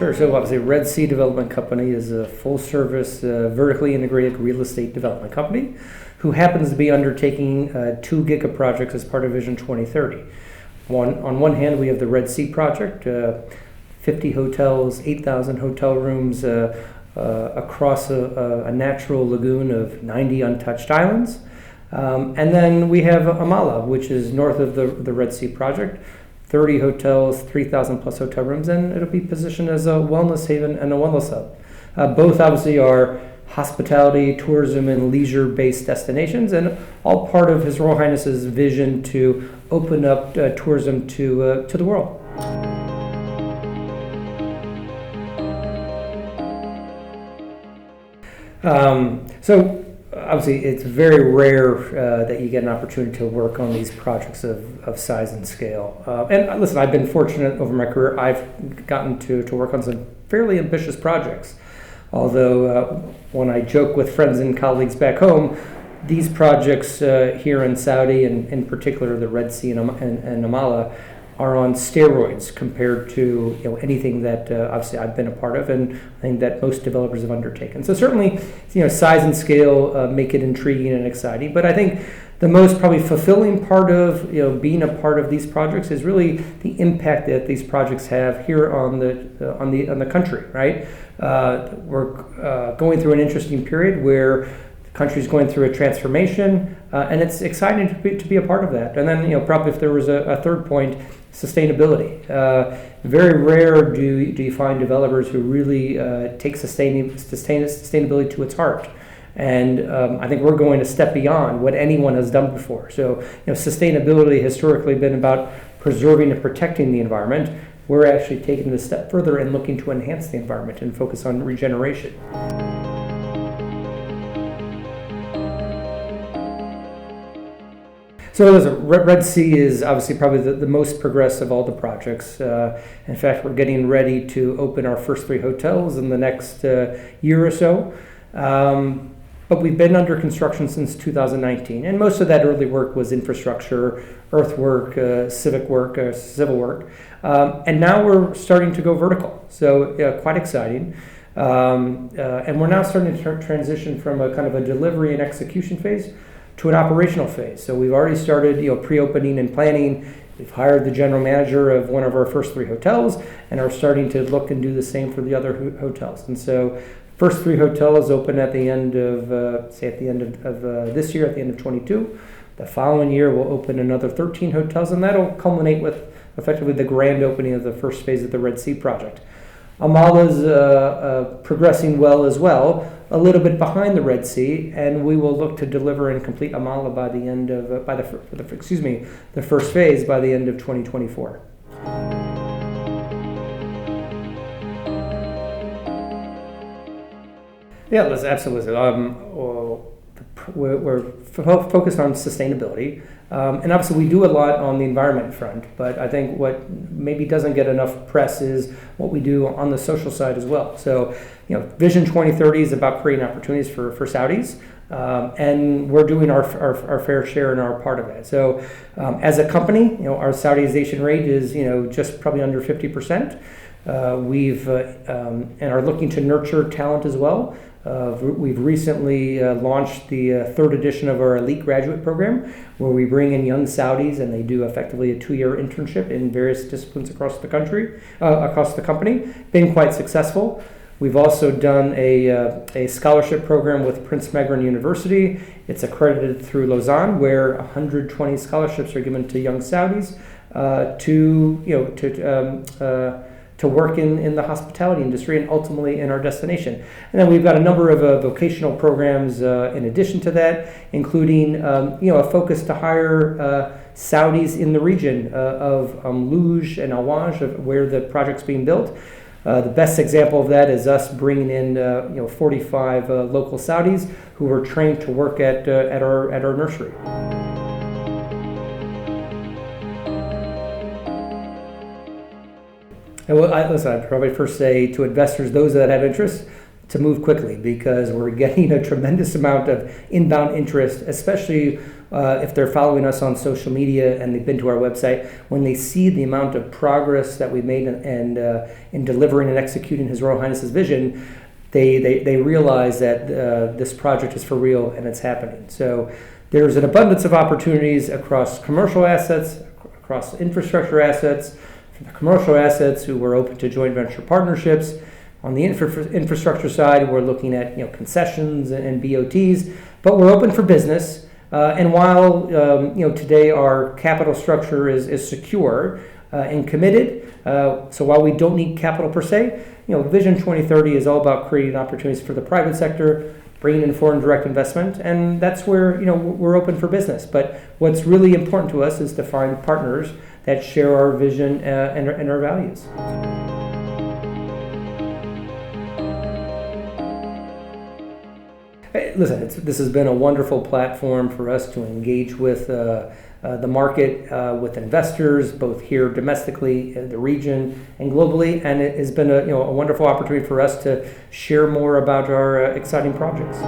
Sure. So obviously, Red Sea Development Company is a full-service, vertically integrated real estate development company who happens to be undertaking 2 giga projects as part of Vision 2030. On one hand, we have the Red Sea project, 50 hotels, 8,000 hotel rooms across a natural lagoon of 90 untouched islands. And then we have Amala, which is north of the Red Sea project, 30 hotels, 3,000 plus hotel rooms, and it'll be positioned as a wellness haven and a wellness hub. Both obviously are hospitality, tourism, and leisure-based destinations, and all part of His Royal Highness's vision to open up tourism to the world. So obviously, it's very rare that you get an opportunity to work on these projects of size and scale. And listen, I've been fortunate over my career. I've gotten to work on some fairly ambitious projects. Although when I joke with friends and colleagues back home, these projects here in Saudi, and in particular the Red Sea and Amala, are on steroids compared to anything that obviously I've been a part of, and I think that most developers have undertaken. So certainly, size and scale make it intriguing and exciting. But I think the most probably fulfilling part of being a part of these projects is really the impact that these projects have here on the country. Right, we're going through an interesting period where the country's going through a transformation, and it's exciting to be a part of that. And then probably if there was a third point, sustainability. Very rare do you find developers who really take sustainability to its heart. And I think we're going to step beyond what anyone has done before. So sustainability historically been about preserving and protecting the environment. We're actually taking it a step further and looking to enhance the environment and focus on regeneration. So listen, Red Sea is obviously probably the most progressive of all the projects. In fact, we're getting ready to open our first 3 hotels in the next year or so. But we've been under construction since 2019, and most of that early work was infrastructure, earthwork, civil work. And now we're starting to go vertical, so quite exciting. And we're now starting to transition from a kind of a delivery and execution phase to an operational phase. So we've already started, pre-opening and planning. We've hired the general manager of one of our first 3 hotels and are starting to look and do the same for the other hotels. And so first 3 hotels open at the end of, this year, at the end of 22. The following year, we'll open another 13 hotels, and that'll culminate with effectively the grand opening of the first phase of the Red Sea project. Amala's progressing well as well, a little bit behind the Red Sea, and we will look to deliver and complete Amala by the end of the first phase by the end of 2024. Yeah, absolutely. We're focused on sustainability, and obviously we do a lot on the environment front, but I think what maybe doesn't get enough press is what we do on the social side as well. So, Vision 2030 is about creating opportunities for Saudis, and we're doing our fair share and our part of it. So, as a company, our Saudization rate is just probably under 50%. We've and are looking to nurture talent as well. We've recently launched the 3rd edition of our Elite Graduate Program, where we bring in young Saudis and they do effectively a 2-year internship in various disciplines across the country, across the company. Been quite successful. We've also done a scholarship program with Prince Megrin University. It's accredited through Lausanne, where 120 scholarships are given to young Saudis to work in the hospitality industry and ultimately in our destination. And then we've got a number of vocational programs in addition to that, including a focus to hire Saudis in the region of Luj and Awaj, where the project's being built. The best example of that is us bringing in 45 local Saudis who were trained to work at our nursery. And I'd probably first say to investors, those that have interest, to move quickly, because we're getting a tremendous amount of inbound interest, especially if they're following us on social media and they've been to our website. When they see the amount of progress that we've made in delivering and executing His Royal Highness's vision, they realize that this project is for real and it's happening. So there's an abundance of opportunities across commercial assets, across infrastructure assets. For the commercial assets, we're open to joint venture partnerships. On the infrastructure side, we're looking at concessions and BOTs, but we're open for business. And while today our capital structure is secure and committed, so while we don't need capital per se, Vision 2030 is all about creating opportunities for the private sector, bringing in foreign direct investment, and that's where we're open for business. But what's really important to us is to find partners that share our vision and our values. Listen, this has been a wonderful platform for us to engage with the market, with investors, both here domestically, in the region, and globally. And it has been a wonderful opportunity for us to share more about our exciting projects.